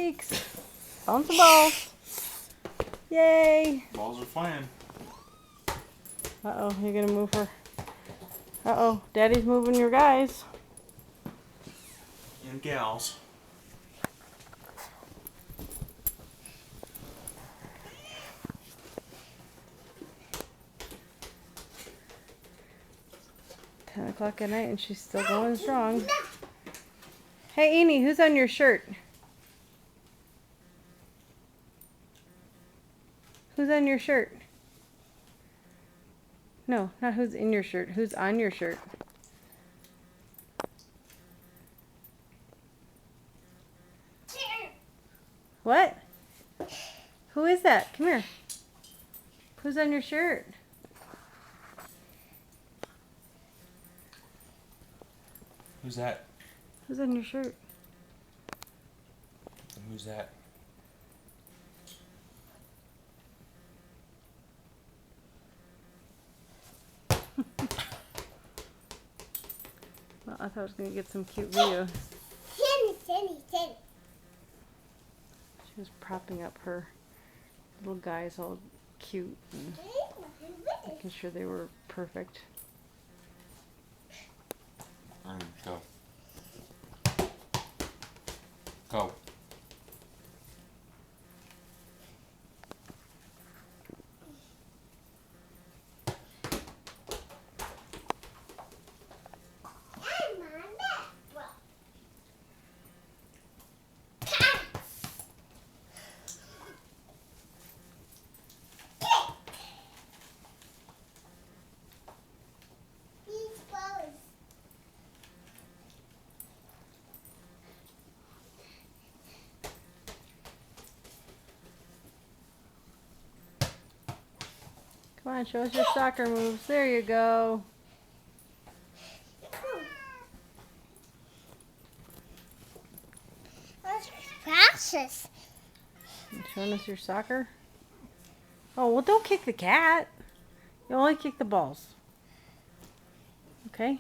Cheeks. Bounce the balls. Yay. Balls are flying. Uh-oh, you're going to move her. Uh-oh, Daddy's moving your guys. And gals. Ten o'clock at night and she's still going strong. Hey, Eni, who's on your shirt? Who's on your shirt? No, not who's in your shirt. Who's on your shirt? What? Who is that? Come here. Who's on your shirt? Who's that? Who's on your shirt? Who's that? Well, I thought I was going to get some cute videos. She was propping up her little guys all cute and making sure they were perfect. Go. Go. Come on, show us your soccer moves. There you go. That's precious. You showing us your soccer? Oh, well, don't kick the cat. You only kick the balls. Okay?